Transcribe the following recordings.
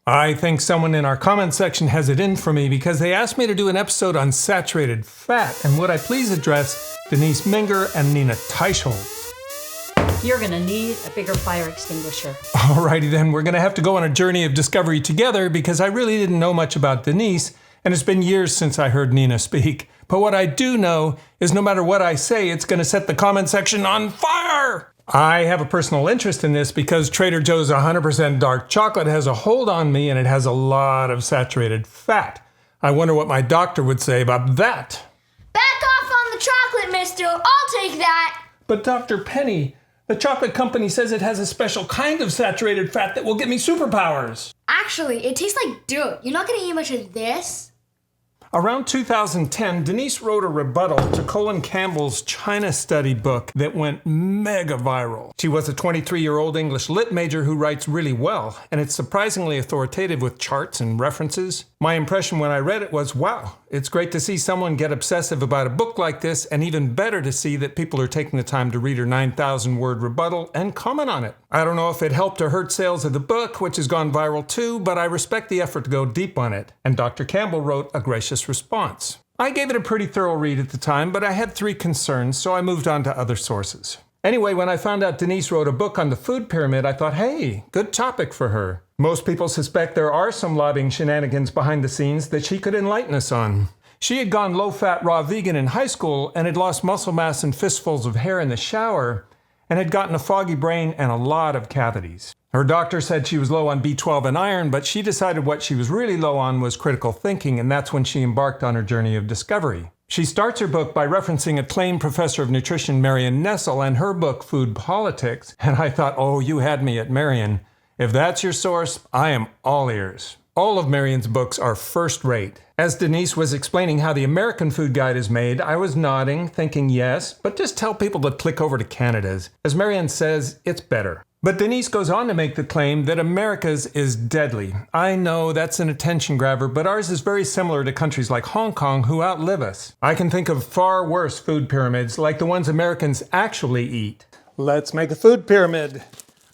I think someone in our comment section has it in for me because they asked me to do an episode on saturated fat, and would I please address Denise Minger and Nina Teicholz? You're gonna need a bigger fire extinguisher. Alrighty then, we're gonna have to go on a journey of discovery together because I really didn't know much about Denise, and it's been years since I heard Nina speak. But what I do know is no matter what I say, it's gonna set the comment section on fire! I have a personal interest in this because Trader Joe's 100% dark chocolate has a hold on me and it has a lot of saturated fat. I wonder what my doctor would say about that. Back off on the chocolate, mister. I'll take that. But Dr. Penny, the chocolate company says it has a special kind of saturated fat that will give me superpowers. Actually, it tastes like dirt. You're not going to eat much of this? Around 2010, Denise wrote a rebuttal to Colin Campbell's China study book that went mega viral. She was a 23-year-old English lit major who writes really well, and it's surprisingly authoritative with charts and references. My impression when I read it was, wow, it's great to see someone get obsessive about a book like this, and even better to see that people are taking the time to read her 9,000-word rebuttal and comment on it. I don't know if it helped or hurt sales of the book, which has gone viral too, but I respect the effort to go deep on it. And Dr. Campbell wrote a gracious response. I gave it a pretty thorough read at the time, but I had 3 concerns, so I moved on to other sources. Anyway, when I found out Denise wrote a book on the food pyramid, I thought, hey, good topic for her. Most people suspect there are some lobbying shenanigans behind the scenes that she could enlighten us on. She had gone low-fat raw vegan in high school and had lost muscle mass and fistfuls of hair in the shower and had gotten a foggy brain and a lot of cavities. Her doctor said she was low on B12 and iron, but she decided what she was really low on was critical thinking, and that's when she embarked on her journey of discovery. She starts her book by referencing acclaimed professor of nutrition Marion Nestle and her book Food Politics, and I thought, oh, you had me at Marion. If that's your source, I am all ears. All of Marion's books are first rate. As Denise was explaining how the American Food Guide is made, I was nodding, thinking yes, but just tell people to click over to Canada's. As Marion says, it's better. But Denise goes on to make the claim that America's is deadly. I know that's an attention grabber, but ours is very similar to countries like Hong Kong who outlive us. I can think of far worse food pyramids like the ones Americans actually eat. Let's make a food pyramid.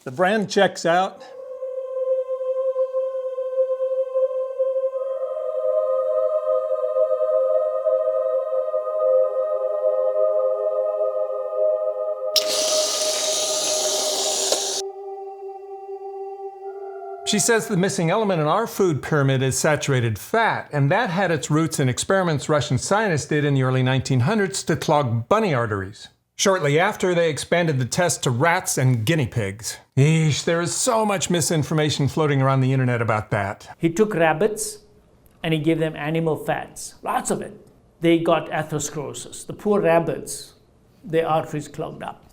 The brand checks out. She says the missing element in our food pyramid is saturated fat, and that had its roots in experiments Russian scientists did in the early 1900s to clog bunny arteries. Shortly after, they expanded the test to rats and guinea pigs. Eesh, there is so much misinformation floating around the internet about that. He took rabbits and he gave them animal fats, lots of it. They got atherosclerosis. The poor rabbits, their arteries clogged up.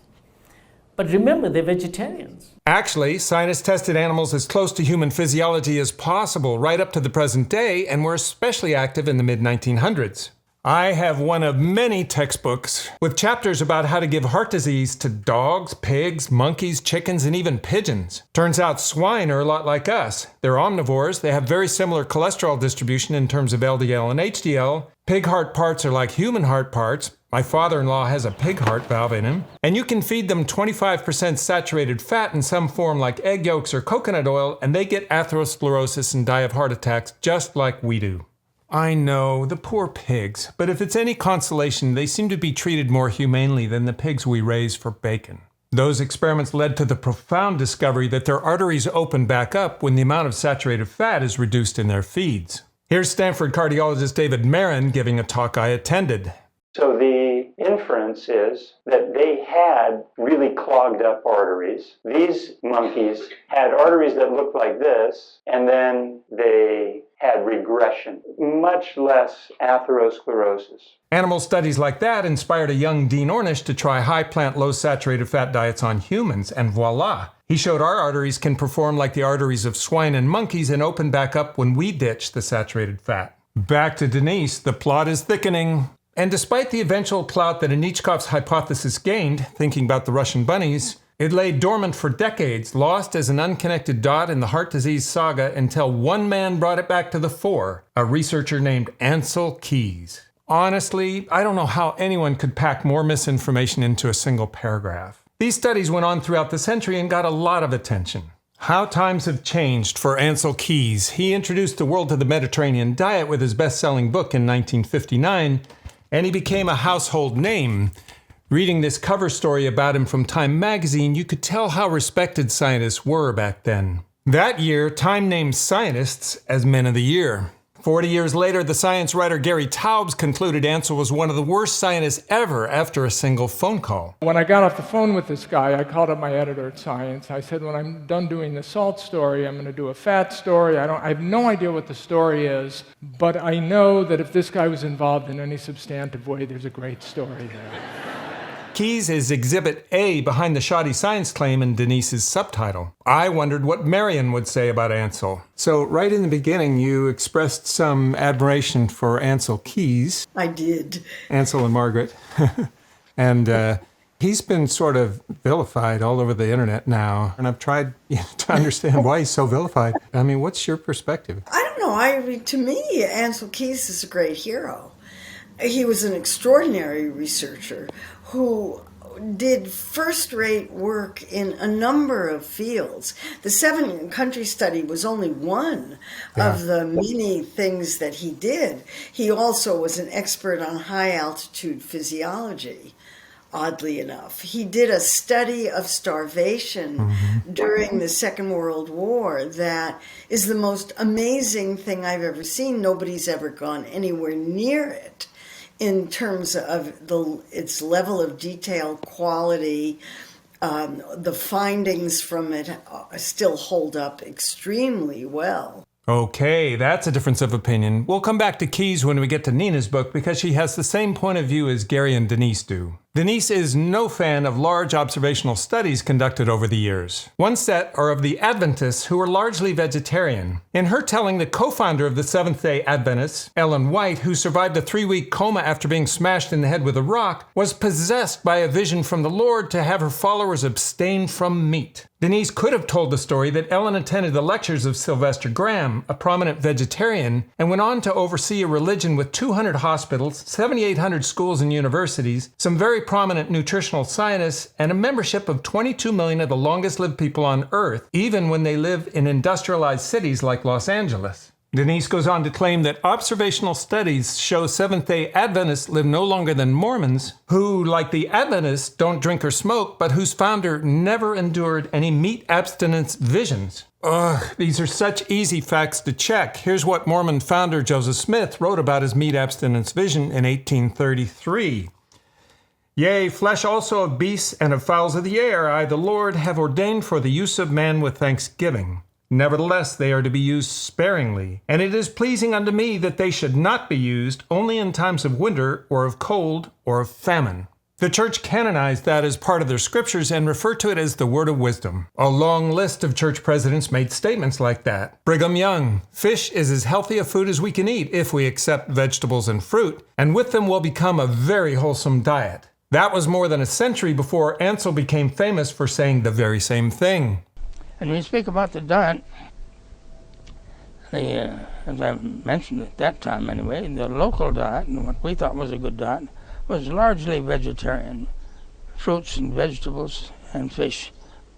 But remember, they're vegetarians. Actually, scientists tested animals as close to human physiology as possible right up to the present day, and were especially active in the mid-1900s. I have one of many textbooks with chapters about how to give heart disease to dogs, pigs, monkeys, chickens, and even pigeons. Turns out swine are a lot like us. They're omnivores. They have very similar cholesterol distribution in terms of LDL and HDL. Pig heart parts are like human heart parts. My father-in-law has a pig heart valve in him. And you can feed them 25% saturated fat in some form like egg yolks or coconut oil, and they get atherosclerosis and die of heart attacks just like we do. I know, the poor pigs, but if it's any consolation, they seem to be treated more humanely than the pigs we raise for bacon. Those experiments led to the profound discovery that their arteries open back up when the amount of saturated fat is reduced in their feeds. Here's Stanford cardiologist David Marin giving a talk I attended. So the inference is that they had really clogged up arteries. These monkeys had arteries that looked like this, and then they had regression, much less atherosclerosis. Animal studies like that inspired a young Dean Ornish to try high plant, low saturated fat diets on humans, and voila! He showed our arteries can perform like the arteries of swine and monkeys and open back up when we ditch the saturated fat. Back to Denise, the plot is thickening. And despite the eventual clout that Anichkov's hypothesis gained, thinking about the Russian bunnies, it lay dormant for decades, lost as an unconnected dot in the heart disease saga until one man brought it back to the fore, a researcher named Ancel Keys. Honestly, I don't know how anyone could pack more misinformation into a single paragraph. These studies went on throughout the century and got a lot of attention. How times have changed for Ancel Keys. He introduced the world to the Mediterranean diet with his best-selling book in 1959, and he became a household name. Reading this cover story about him from Time magazine, you could tell how respected scientists were back then. That year, Time named scientists as Men of the Year. 40 years later, the science writer Gary Taubes concluded Ancel was one of the worst scientists ever after a single phone call. When I got off the phone with this guy, I called up my editor at Science. I said, when I'm done doing the salt story, I'm going to do a fat story. I have no idea what the story is, but I know that if this guy was involved in any substantive way, there's a great story there. Keys is Exhibit A behind the shoddy science claim in Denise's subtitle. I wondered what Marion would say about Ancel. So right in the beginning, you expressed some admiration for Ancel Keys. I did. Ancel and Margaret. And he's been sort of vilified all over the internet now. And I've tried to understand why he's so vilified. I mean, what's your perspective? I don't know. To me, Ancel Keys is a great hero. He was an extraordinary researcher who did first-rate work in a number of fields. The 7-country study was only one of the many things that he did. He also was an expert on high-altitude physiology, oddly enough. He did a study of starvation during the Second World War that is the most amazing thing I've ever seen. Nobody's ever gone anywhere near it in terms of its level of detail, quality. The findings from it still hold up extremely well. Okay, that's a difference of opinion. We'll come back to Keys when we get to Nina's book because she has the same point of view as Gary and Denise do. Denise is no fan of large observational studies conducted over the years. One set are of the Adventists, who are largely vegetarian. In her telling, the co-founder of the Seventh-day Adventists, Ellen White, who survived a 3-week coma after being smashed in the head with a rock, was possessed by a vision from the Lord to have her followers abstain from meat. Denise could have told the story that Ellen attended the lectures of Sylvester Graham, a prominent vegetarian, and went on to oversee a religion with 200 hospitals, 7,800 schools and universities, some very prominent nutritional scientists, and a membership of 22 million of the longest-lived people on Earth, even when they live in industrialized cities like Los Angeles. Denise goes on to claim that observational studies show Seventh-day Adventists live no longer than Mormons, who, like the Adventists, don't drink or smoke, but whose founder never endured any meat abstinence visions. Ugh, these are such easy facts to check. Here's what Mormon founder Joseph Smith wrote about his meat abstinence vision in 1833. Yea, flesh also of beasts and of fowls of the air, I, the Lord, have ordained for the use of man with thanksgiving. Nevertheless, they are to be used sparingly, and it is pleasing unto me that they should not be used only in times of winter, or of cold, or of famine. The church canonized that as part of their scriptures and referred to it as the word of wisdom. A long list of church presidents made statements like that. Brigham Young, fish is as healthy a food as we can eat if we accept vegetables and fruit, and with them will become a very wholesome diet. That was more than a century before Ancel became famous for saying the very same thing. And when you speak about the diet, as I mentioned at that time anyway, the local diet, and what we thought was a good diet, was largely vegetarian. Fruits and vegetables and fish.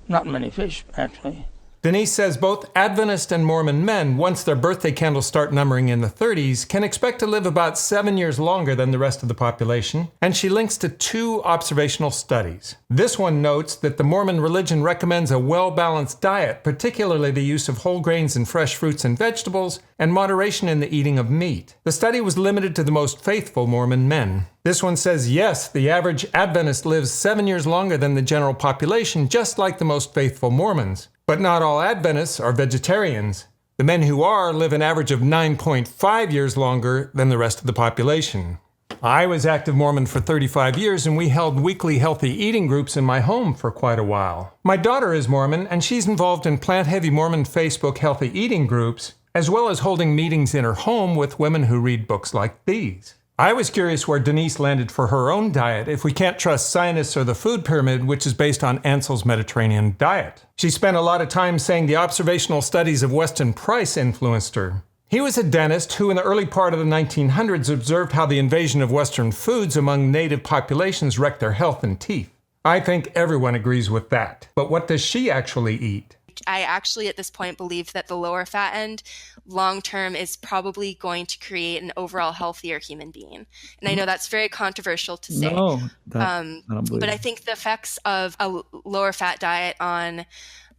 Not many fish, actually. Denise says both Adventist and Mormon men, once their birthday candles start numbering in the 30s, can expect to live about 7 years longer than the rest of the population, and she links to 2 observational studies. This one notes that the Mormon religion recommends a well-balanced diet, particularly the use of whole grains and fresh fruits and vegetables, and moderation in the eating of meat. The study was limited to the most faithful Mormon men. This one says, yes, the average Adventist lives 7 years longer than the general population, just like the most faithful Mormons. But not all Adventists are vegetarians. The men who are live an average of 9.5 years longer than the rest of the population. I was active Mormon for 35 years, and we held weekly healthy eating groups in my home for quite a while. My daughter is Mormon, and she's involved in plant-heavy Mormon Facebook healthy eating groups, as well as holding meetings in her home with women who read books like these. I was curious where Denise landed for her own diet if we can't trust scientists or the food pyramid, which is based on Ancel's Mediterranean diet. She spent a lot of time saying the observational studies of Weston Price influenced her. He was a dentist who in the early part of the 1900s observed how the invasion of Western foods among native populations wrecked their health and teeth. I think everyone agrees with that. But what does she actually eat? I actually at this point believe that the lower fat end long term is probably going to create an overall healthier human being. And I know that's very controversial to say. No, I don't believe but I it. think the effects of a lower fat diet on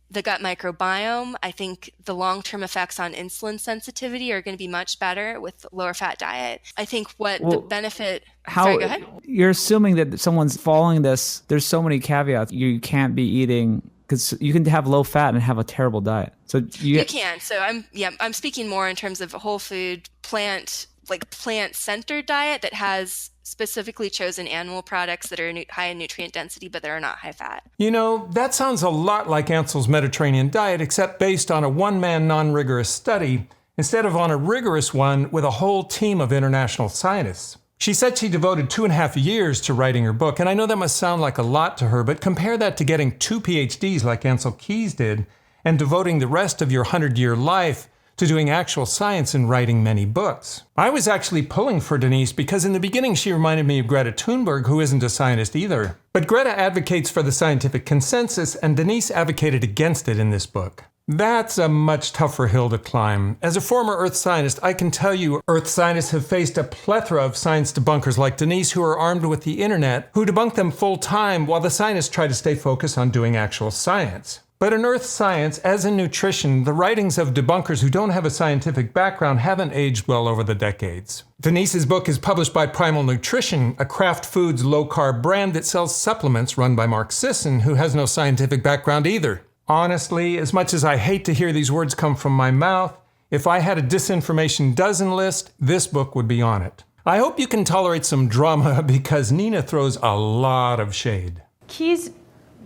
the gut microbiome, I think the long-term effects on insulin sensitivity are going to be much better with lower fat diet. I think the benefit... Sorry, go ahead. You're assuming that someone's following this. There's so many caveats. You can't be eating, because you can have low fat and have a terrible diet. So you can. So I'm speaking more in terms of a whole food, plant-centered diet that has specifically chosen animal products that are high in nutrient density, but that are not high fat. That sounds a lot like Ancel's Mediterranean diet, except based on a one-man non-rigorous study, instead of on a rigorous one with a whole team of international scientists. She said she devoted 2.5 years to writing her book, and I know that must sound like a lot to her, but compare that to getting 2 PhDs like Ancel Keys did, and devoting the rest of your 100-year life to doing actual science and writing many books. I was actually pulling for Denise because in the beginning she reminded me of Greta Thunberg, who isn't a scientist either. But Greta advocates for the scientific consensus, and Denise advocated against it in this book. That's a much tougher hill to climb. As a former Earth scientist, I can tell you Earth scientists have faced a plethora of science debunkers like Denise who are armed with the internet, who debunk them full time while the scientists try to stay focused on doing actual science. But in earth science, as in nutrition, the writings of debunkers who don't have a scientific background haven't aged well over the decades. Denise's book is published by Primal Nutrition, a Kraft Foods low-carb brand that sells supplements run by Mark Sisson, who has no scientific background either. Honestly, as much as I hate to hear these words come from my mouth, if I had a disinformation dozen list, this book would be on it. I hope you can tolerate some drama because Nina throws a lot of shade. Keys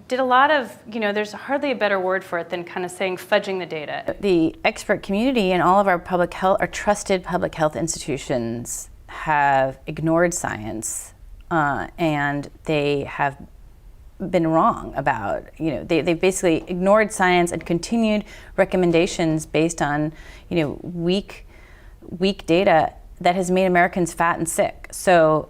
did a lot of, there's hardly a better word for it than kind of saying fudging the data. The expert community and all of our trusted public health institutions have ignored science, and they have been wrong about, they've basically ignored science and continued recommendations based on, weak data that has made Americans fat and sick. So,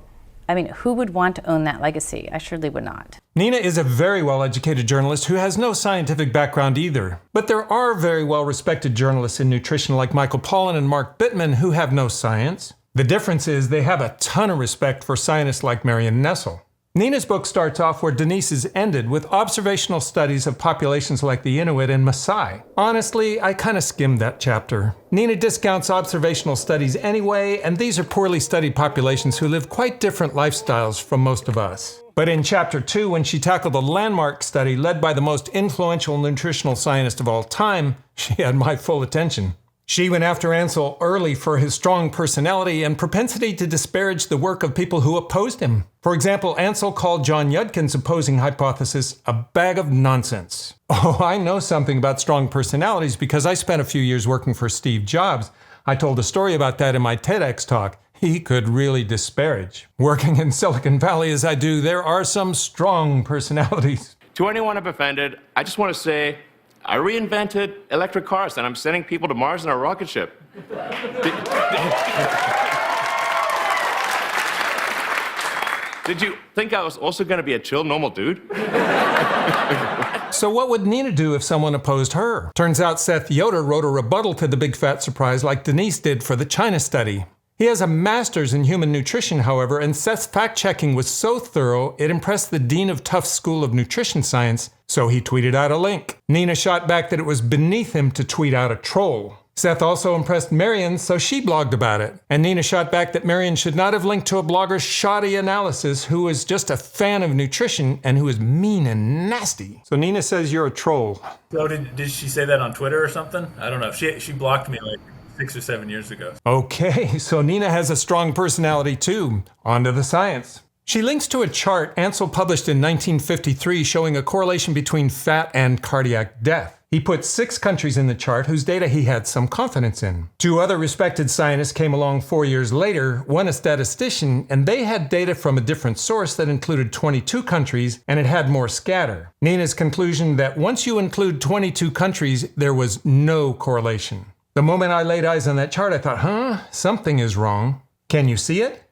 who would want to own that legacy? I surely would not. Nina is a very well-educated journalist who has no scientific background either. But there are very well-respected journalists in nutrition like Michael Pollan and Mark Bittman who have no science. The difference is they have a ton of respect for scientists like Marion Nestle. Nina's book starts off where Denise's ended, with observational studies of populations like the Inuit and Maasai. Honestly, I kind of skimmed that chapter. Nina discounts observational studies anyway, and these are poorly studied populations who live quite different lifestyles from most of us. But in chapter 2, when she tackled a landmark study led by the most influential nutritional scientist of all time, she had my full attention. She went after Ancel early for his strong personality and propensity to disparage the work of people who opposed him. For example, Ancel called John Yudkin's opposing hypothesis a bag of nonsense. Oh, I know something about strong personalities because I spent a few years working for Steve Jobs. I told a story about that in my TEDx talk. He could really disparage. Working in Silicon Valley as I do, there are some strong personalities. To anyone I've offended, I just want to say, I reinvented electric cars, and I'm sending people to Mars in a rocket ship. Did you think I was also going to be a chill, normal dude? So what would Nina do if someone opposed her? Turns out Seth Yoder wrote a rebuttal to the big fat surprise like Denise did for the China study. He has a master's in human nutrition, however, and Seth's fact-checking was so thorough, it impressed the dean of Tufts School of Nutrition Science, so he tweeted out a link. Nina shot back that it was beneath him to tweet out a troll. Seth also impressed Marion, so she blogged about it. And Nina shot back that Marion should not have linked to a blogger, Shoddy Analysis, who was just a fan of nutrition and who is mean and nasty. So Nina says you're a troll. So did she say that on Twitter or something? I don't know. She blocked me like 6 or 7 years ago. Okay, so Nina has a strong personality too. On to the science. She links to a chart Ancel published in 1953 showing a correlation between fat and cardiac death. He put 6 countries in the chart whose data he had some confidence in. 2 other respected scientists came along 4 years later, one a statistician, and they had data from a different source that included 22 countries and it had more scatter. Nina's conclusion that once you include 22 countries, there was no correlation. The moment I laid eyes on that chart, I thought, something is wrong. Can you see it?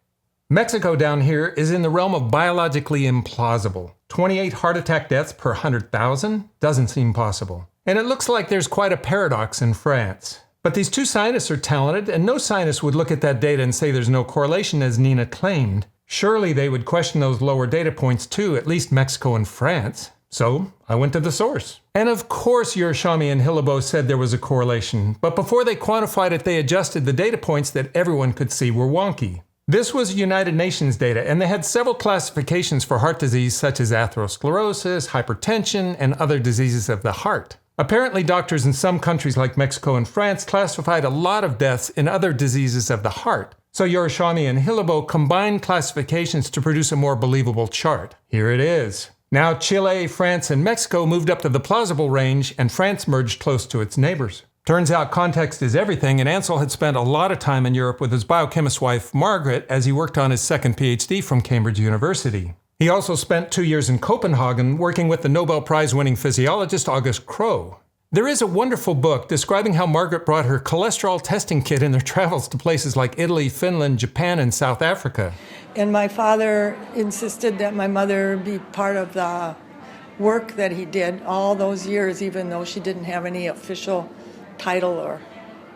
Mexico down here is in the realm of biologically implausible. 28 heart attack deaths per 100,000 doesn't seem possible. And it looks like there's quite a paradox in France. But these two scientists are talented, and no scientist would look at that data and say there's no correlation as Nina claimed. Surely they would question those lower data points too, at least Mexico and France. So I went to the source. And of course Yerushalmy and Hilleboe said there was a correlation, but before they quantified it, they adjusted the data points that everyone could see were wonky. This was United Nations data, and they had several classifications for heart disease such as atherosclerosis, hypertension, and other diseases of the heart. Apparently, doctors in some countries like Mexico and France classified a lot of deaths in other diseases of the heart. So Yerushalmy and Hilleboe combined classifications to produce a more believable chart. Here it is. Now Chile, France, and Mexico moved up to the plausible range, and France merged close to its neighbors. Turns out context is everything, and Ancel had spent a lot of time in Europe with his biochemist wife, Margaret, as he worked on his second PhD from Cambridge University. He also spent 2 years in Copenhagen working with the Nobel Prize-winning physiologist August Krogh. There is a wonderful book describing how Margaret brought her cholesterol testing kit in their travels to places like Italy, Finland, Japan, and South Africa. And my father insisted that my mother be part of the work that he did all those years, even though she didn't have any official title or...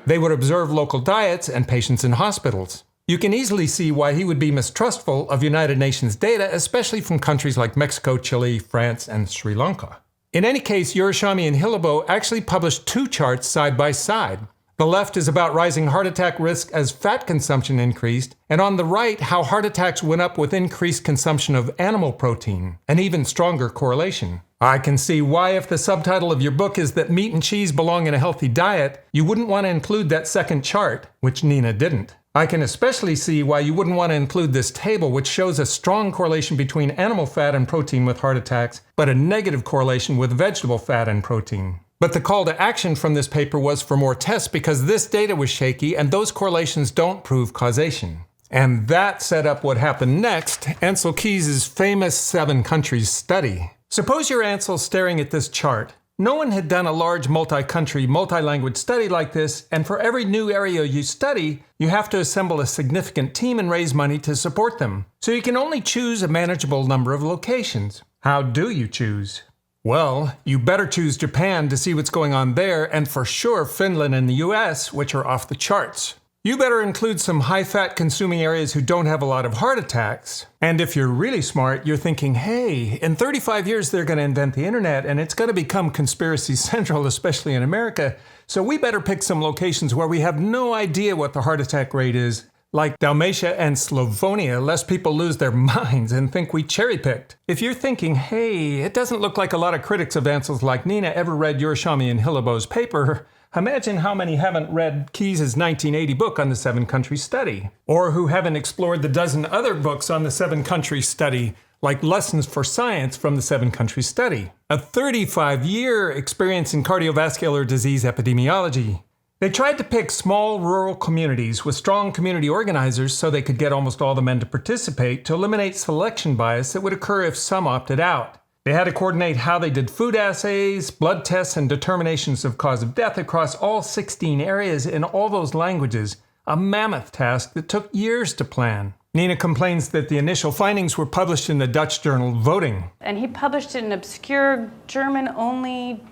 They would observe local diets and patients in hospitals. You can easily see why he would be mistrustful of United Nations data, especially from countries like Mexico, Chile, France, and Sri Lanka. In any case, Yerushalmy and Hilleboe actually published two charts side by side. The left is about rising heart attack risk as fat consumption increased, and on the right, how heart attacks went up with increased consumption of animal protein, an even stronger correlation. I can see why, if the subtitle of your book is that meat and cheese belong in a healthy diet, you wouldn't want to include that second chart, which Nina didn't. I can especially see why you wouldn't want to include this table, which shows a strong correlation between animal fat and protein with heart attacks, but a negative correlation with vegetable fat and protein. But the call to action from this paper was for more tests because this data was shaky and those correlations don't prove causation. And that set up what happened next, Ancel Keys' famous 7 countries study. Suppose you're Ancel staring at this chart. No one had done a large multi-country, multi-language study like this, and for every new area you study, you have to assemble a significant team and raise money to support them. So you can only choose a manageable number of locations. How do you choose? Well, you better choose Japan to see what's going on there, and for sure Finland and the US, which are off the charts. You better include some high-fat consuming areas who don't have a lot of heart attacks. And if you're really smart, you're thinking, hey, in 35 years they're going to invent the internet and it's going to become conspiracy central, especially in America. So we better pick some locations where we have no idea what the heart attack rate is, like Dalmatia and Slavonia, lest people lose their minds and think we cherry-picked. If you're thinking, hey, it doesn't look like a lot of critics of Ancel's like Nina ever read Yerushalmy and Hilleboe's paper, imagine how many haven't read Keys' 1980 book on the 7-country study, or who haven't explored the dozen other books on the 7-country study, like Lessons for Science from the 7-country study, a 35-year experience in cardiovascular disease epidemiology. They tried to pick small rural communities with strong community organizers so they could get almost all the men to participate to eliminate selection bias that would occur if some opted out. They had to coordinate how they did food assays, blood tests, and determinations of cause of death across all 16 areas in all those languages, a mammoth task that took years to plan. Nina complains that the initial findings were published in the Dutch journal Voting. And he published it in obscure German-only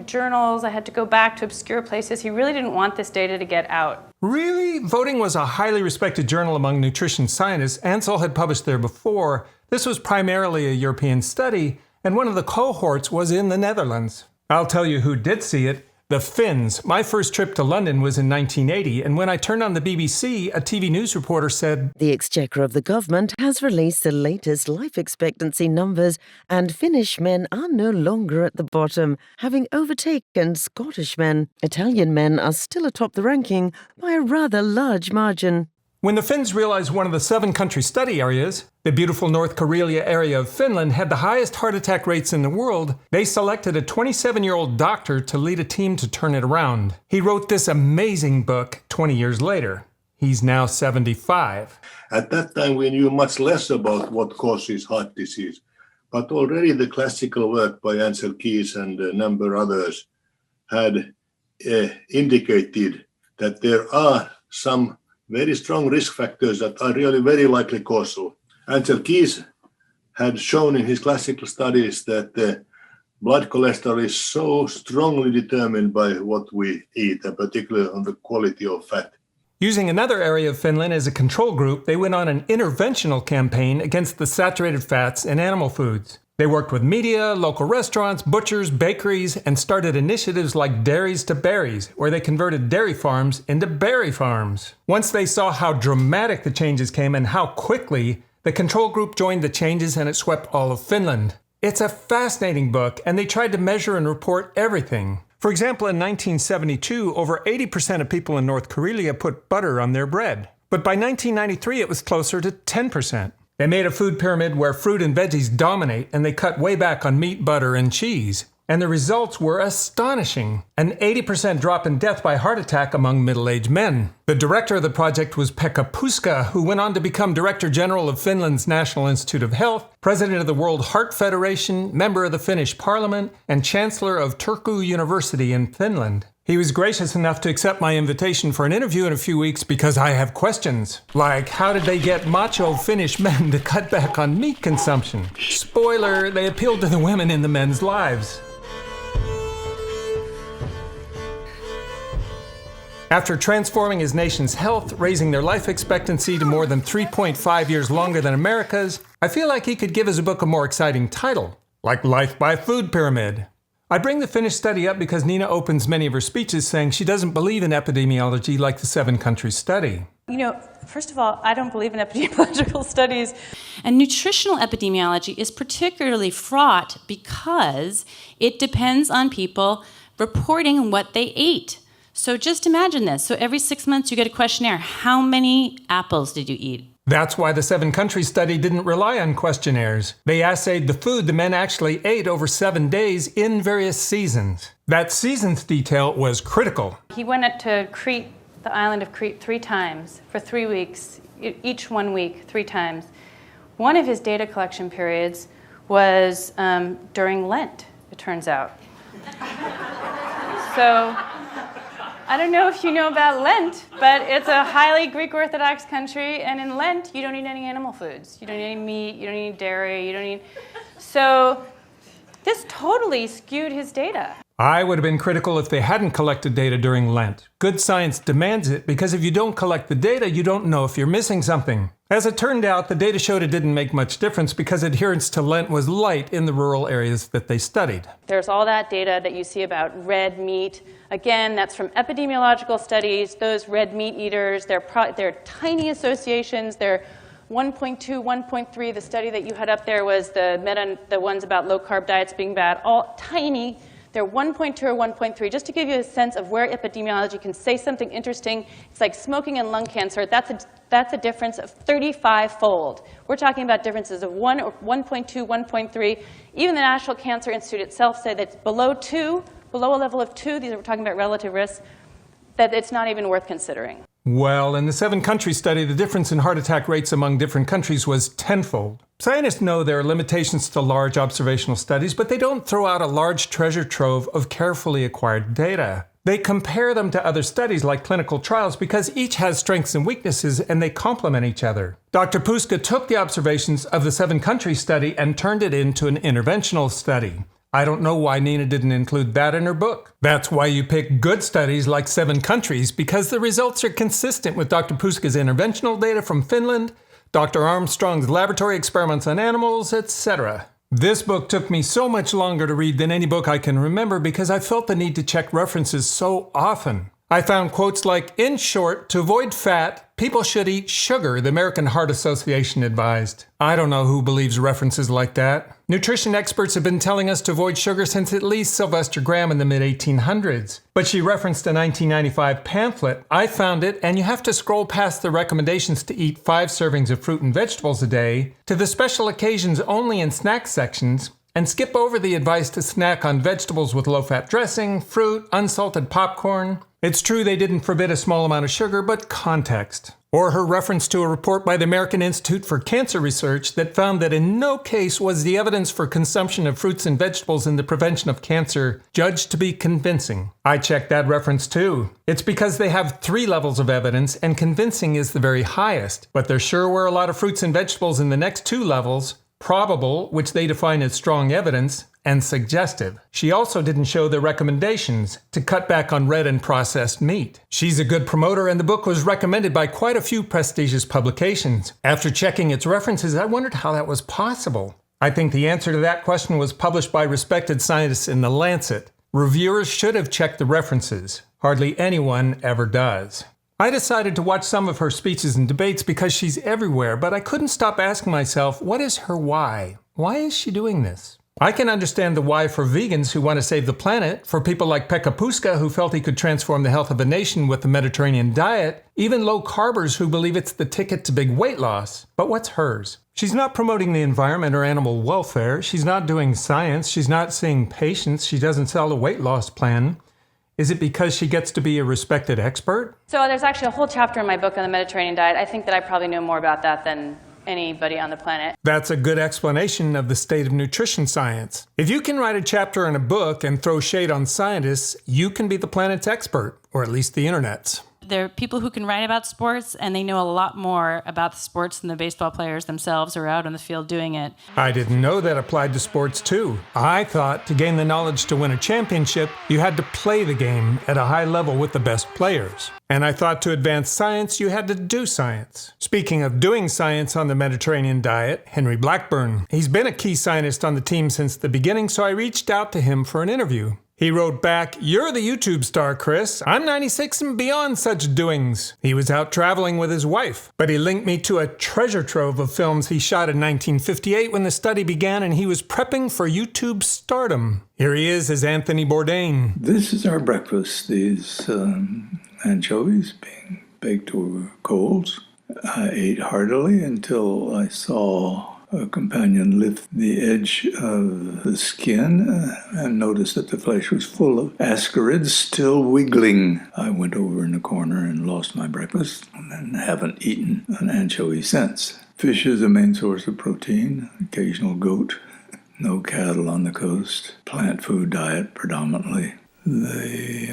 journals. I had to go back to obscure places. He really didn't want this data to get out. Really? Voting was a highly respected journal among nutrition scientists. Ancel had published there before. This was primarily a European study, and one of the cohorts was in the Netherlands. I'll tell you who did see it. The Finns. My first trip to London was in 1980, and when I turned on the BBC, a TV news reporter said, "The Exchequer of the government has released the latest life expectancy numbers, and Finnish men are no longer at the bottom, having overtaken Scottish men. Italian men are still atop the ranking by a rather large margin." When the Finns realized one of the 7-country study areas, the beautiful North Karelia area of Finland, had the highest heart attack rates in the world, they selected a 27-year-old doctor to lead a team to turn it around. He wrote this amazing book 20 years later. He's now 75. At that time, we knew much less about what causes heart disease, but already the classical work by Ancel Keys and a number of others had indicated that there are some very strong risk factors that are really very likely causal. Ancel Keys had shown in his classical studies that blood cholesterol is so strongly determined by what we eat, and particularly on the quality of fat. Using another area of Finland as a control group, they went on an interventional campaign against the saturated fats in animal foods. They worked with media, local restaurants, butchers, bakeries, and started initiatives like Dairies to Berries, where they converted dairy farms into berry farms. Once they saw how dramatic the changes came and how quickly, the control group joined the changes and it swept all of Finland. It's a fascinating book, and they tried to measure and report everything. For example, in 1972, over 80% of people in North Karelia put butter on their bread. But by 1993, it was closer to 10%. They made a food pyramid where fruit and veggies dominate, and they cut way back on meat, butter, and cheese. And the results were astonishing. An 80% drop in death by heart attack among middle-aged men. The director of the project was Pekka Puska, who went on to become Director General of Finland's National Institute of Health, President of the World Heart Federation, member of the Finnish Parliament, and Chancellor of Turku University in Finland. He was gracious enough to accept my invitation for an interview in a few weeks because I have questions. Like, how did they get macho Finnish men to cut back on meat consumption? Spoiler, they appealed to the women in the men's lives. After transforming his nation's health, raising their life expectancy to more than 3.5 years longer than America's, I feel like he could give his book a more exciting title, like Life by Food Pyramid. I bring the Finnish study up because Nina opens many of her speeches saying she doesn't believe in epidemiology like the 7-country study. You know, first of all, I don't believe in epidemiological studies. And nutritional epidemiology is particularly fraught because it depends on people reporting what they ate. So just imagine this. So every 6 months you get a questionnaire. How many apples did you eat? That's why the 7-country study didn't rely on questionnaires. They assayed the food the men actually ate over 7 days in various seasons. That seasons detail was critical. He went up to Crete, the island of Crete, 3 times for 3 weeks, each 1 week, 3 times. One of his data collection periods was during Lent, it turns out. So I don't know if you know about Lent, but it's a highly Greek Orthodox country, and in Lent, you don't eat any animal foods. You don't eat any meat, you don't eat dairy, you don't eat... So this totally skewed his data. I would have been critical if they hadn't collected data during Lent. Good science demands it because if you don't collect the data, you don't know if you're missing something. As it turned out, the data showed it didn't make much difference because adherence to Lent was light in the rural areas that they studied. There's all that data that you see about red meat. Again, that's from epidemiological studies. Those red meat eaters, they're tiny associations. They're 1.2, 1.3. The study that you had up there was the ones about low-carb diets being bad, all tiny. They're 1.2 or 1.3. Just to give you a sense of where epidemiology can say something interesting, it's like smoking and lung cancer. That's a difference of 35-fold. We're talking about differences of 1 or 1.2, 1.3. Even the National Cancer Institute itself said that below 2, below a level of 2, these are talking about relative risks, that it's not even worth considering. Well, in the 7-country study, the difference in heart attack rates among different countries was tenfold. Scientists know there are limitations to large observational studies, but they don't throw out a large treasure trove of carefully acquired data. They compare them to other studies like clinical trials because each has strengths and weaknesses and they complement each other. Dr. Puska took the observations of the 7-country study and turned it into an interventional study. I don't know why Nina didn't include that in her book. That's why you pick good studies like 7 countries, because the results are consistent with Dr. Puska's interventional data from Finland, Dr. Armstrong's laboratory experiments on animals, etc. This book took me so much longer to read than any book I can remember because I felt the need to check references so often. I found quotes like, in short, to avoid fat, people should eat sugar, the American Heart Association advised. I don't know who believes references like that. Nutrition experts have been telling us to avoid sugar since at least Sylvester Graham in the mid-1800s. But she referenced a 1995 pamphlet. I found it, and you have to scroll past the recommendations to eat 5 servings of fruit and vegetables a day, to the special occasions only in snack sections, and skip over the advice to snack on vegetables with low-fat dressing, fruit, unsalted popcorn. It's true they didn't forbid a small amount of sugar, but context. Or her reference to a report by the American Institute for Cancer Research that found that in no case was the evidence for consumption of fruits and vegetables in the prevention of cancer judged to be convincing. I checked that reference too. It's because they have 3 levels of evidence and convincing is the very highest. But there sure were a lot of fruits and vegetables in the next 2 levels. Probable, which they define as strong evidence, and suggestive. She also didn't show the recommendations to cut back on red and processed meat. She's a good promoter, and the book was recommended by quite a few prestigious publications. After checking its references, I wondered how that was possible. I think the answer to that question was published by respected scientists in The Lancet. Reviewers should have checked the references. Hardly anyone ever does. I decided to watch some of her speeches and debates because she's everywhere, but I couldn't stop asking myself, what is her why? Why is she doing this? I can understand the why for vegans who want to save the planet, for people like Pekka Puska who felt he could transform the health of a nation with the Mediterranean diet, even low-carbers who believe it's the ticket to big weight loss. But what's hers? She's not promoting the environment or animal welfare. She's not doing science. She's not seeing patients. She doesn't sell a weight loss plan. Is it because she gets to be a respected expert? So there's actually a whole chapter in my book on the Mediterranean diet. I think that I probably know more about that than anybody on the planet. That's a good explanation of the state of nutrition science. If you can write a chapter in a book and throw shade on scientists, you can be the planet's expert, or at least the internet's. There are people who can write about sports, and they know a lot more about the sports than the baseball players themselves who are out on the field doing it. I didn't know that applied to sports too. I thought to gain the knowledge to win a championship, you had to play the game at a high level with the best players. And I thought to advance science, you had to do science. Speaking of doing science on the Mediterranean diet, Henry Blackburn. He's been a key scientist on the team since the beginning, so I reached out to him for an interview. He wrote back, "You're the YouTube star, Chris. I'm 96 and beyond such doings." He was out traveling with his wife, but he linked me to a treasure trove of films he shot in 1958 when the study began and he was prepping for YouTube stardom. Here he is as Anthony Bourdain. This is our breakfast. These anchovies being baked over coals. I ate heartily until I saw a companion lift the edge of the skin and noticed that the flesh was full of ascarids still wiggling. I went over in the corner and lost my breakfast and haven't eaten an anchovy since. Fish is the main source of protein, occasional goat, no cattle on the coast, plant food diet predominantly. They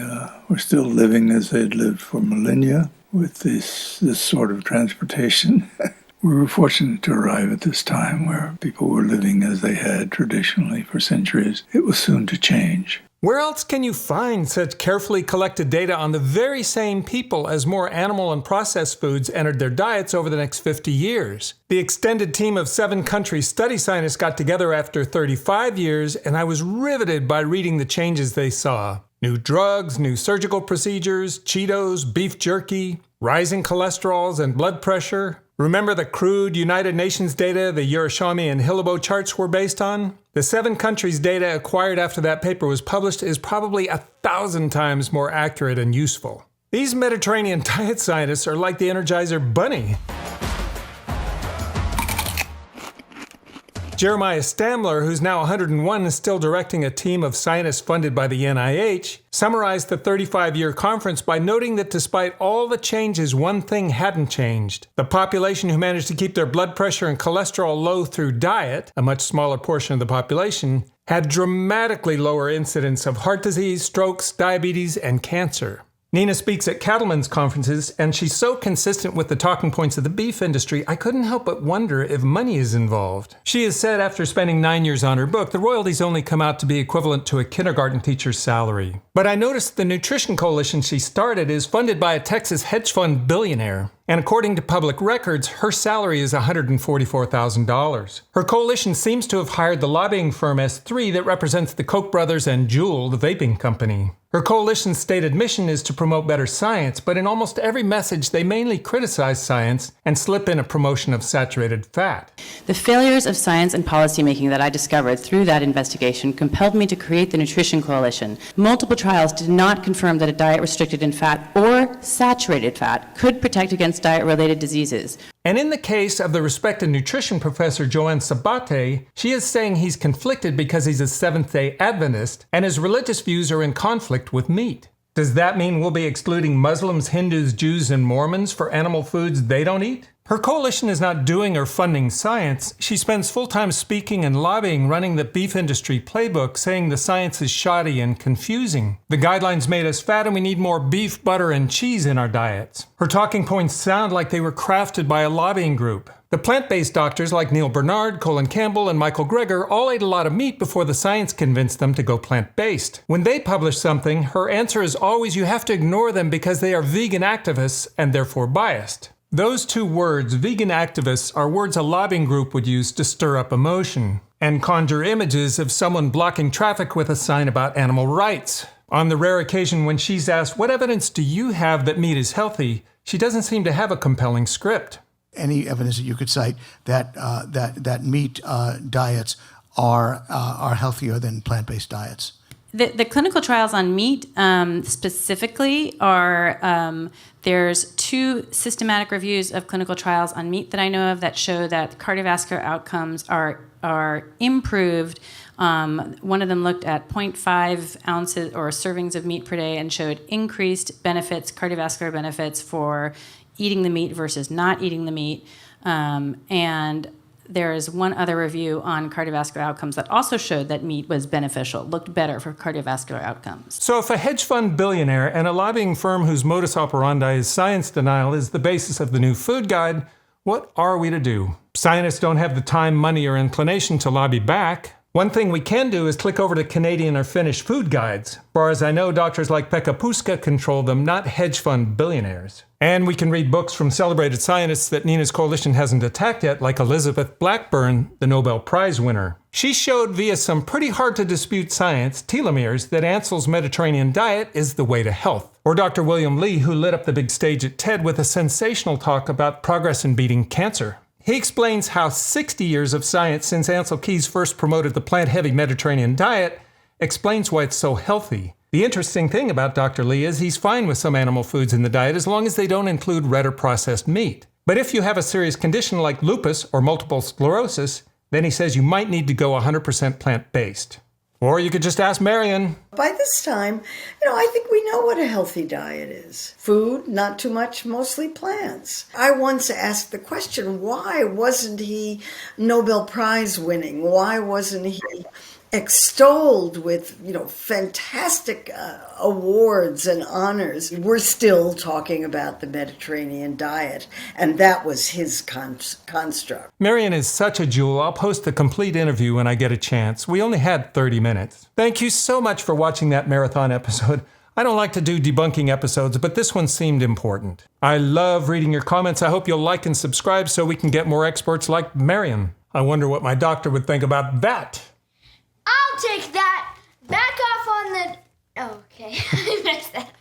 were still living as they'd lived for millennia with this sort of transportation. We were fortunate to arrive at this time where people were living as they had traditionally for centuries. It was soon to change. Where else can you find such carefully collected data on the very same people as more animal and processed foods entered their diets over the next 50 years? The extended team of 7 country study scientists got together after 35 years, and I was riveted by reading the changes they saw. New drugs, new surgical procedures, Cheetos, beef jerky, rising cholesterols and blood pressure. Remember the crude United Nations data the Yerushalmy and Hilleboe charts were based on? The 7 countries' data acquired after that paper was published is probably 1,000 times more accurate and useful. These Mediterranean diet scientists are like the Energizer Bunny. Jeremiah Stamler, who's now 101 and still directing a team of scientists funded by the NIH, summarized the 35-year conference by noting that despite all the changes, one thing hadn't changed. The population who managed to keep their blood pressure and cholesterol low through diet, a much smaller portion of the population, had dramatically lower incidence of heart disease, strokes, diabetes, and cancer. Nina speaks at cattlemen's conferences, and she's so consistent with the talking points of the beef industry, I couldn't help but wonder if money is involved. She has said after spending 9 years on her book, the royalties only come out to be equivalent to a kindergarten teacher's salary. But I noticed the nutrition coalition she started is funded by a Texas hedge fund billionaire. And according to public records, her salary is $144,000. Her coalition seems to have hired the lobbying firm S3 that represents the Koch brothers and Juul, the vaping company. Her coalition's stated mission is to promote better science, but in almost every message they mainly criticize science and slip in a promotion of saturated fat. The failures of science and policymaking that I discovered through that investigation compelled me to create the Nutrition Coalition. Multiple trials did not confirm that a diet restricted in fat or saturated fat could protect against diet-related diseases. And in the case of the respected nutrition professor Joanne Sabate, she is saying he's conflicted because he's a Seventh-day Adventist and his religious views are in conflict with meat. Does that mean we'll be excluding Muslims, Hindus, Jews, and Mormons for animal foods they don't eat? Her coalition is not doing or funding science. She spends full time speaking and lobbying, running the beef industry playbook, saying the science is shoddy and confusing. The guidelines made us fat and we need more beef, butter, and cheese in our diets. Her talking points sound like they were crafted by a lobbying group. The plant-based doctors like Neil Bernard, Colin Campbell, and Michael Greger all ate a lot of meat before the science convinced them to go plant-based. When they publish something, her answer is always you have to ignore them because they are vegan activists and therefore biased. Those two words, vegan activists, are words a lobbying group would use to stir up emotion and conjure images of someone blocking traffic with a sign about animal rights. On the rare occasion when she's asked, "What evidence do you have that meat is healthy?" she doesn't seem to have a compelling script. Any evidence that you could cite that meat diets are healthier than plant-based diets? The clinical trials on meat specifically are, there's 2 systematic reviews of clinical trials on meat that I know of that show that cardiovascular outcomes are improved. One of them looked at 0.5 ounces or servings of meat per day and showed increased benefits, cardiovascular benefits for eating the meat versus not eating the meat. And there is one other review on cardiovascular outcomes that also showed that meat was beneficial, looked better for cardiovascular outcomes. So if a hedge fund billionaire and a lobbying firm whose modus operandi is science denial is the basis of the new food guide, what are we to do? Scientists don't have the time, money, or inclination to lobby back. One thing we can do is click over to Canadian or Finnish food guides. As far as I know, doctors like Pekka Puska control them, not hedge fund billionaires. And we can read books from celebrated scientists that Nina's coalition hasn't attacked yet, like Elizabeth Blackburn, the Nobel Prize winner. She showed via some pretty hard-to-dispute science, telomeres, that Ancel's Mediterranean diet is the way to health. Or Dr. William Lee, who lit up the big stage at TED with a sensational talk about progress in beating cancer. He explains how 60 years of science since Ancel Keys first promoted the plant-heavy Mediterranean diet explains why it's so healthy. The interesting thing about Dr. Lee is he's fine with some animal foods in the diet as long as they don't include red or processed meat. But if you have a serious condition like lupus or multiple sclerosis, then he says you might need to go 100% plant-based. Or you could just ask Marion. By this time, I think we know what a healthy diet is. Food, not too much, mostly plants. I once asked the question, why wasn't he Nobel Prize winning? Why wasn't he extolled with, fantastic awards and honors? We're still talking about the Mediterranean diet, and that was his construct. Marion is such a jewel. I'll post the complete interview when I get a chance. We only had 30 minutes. Thank you so much for watching that marathon episode. I don't like to do debunking episodes, but this one seemed important. I love reading your comments. I hope you'll like and subscribe so we can get more experts like Marion. I wonder what my doctor would think about that. I'll take that. Back off on the... Oh, okay. I messed that up.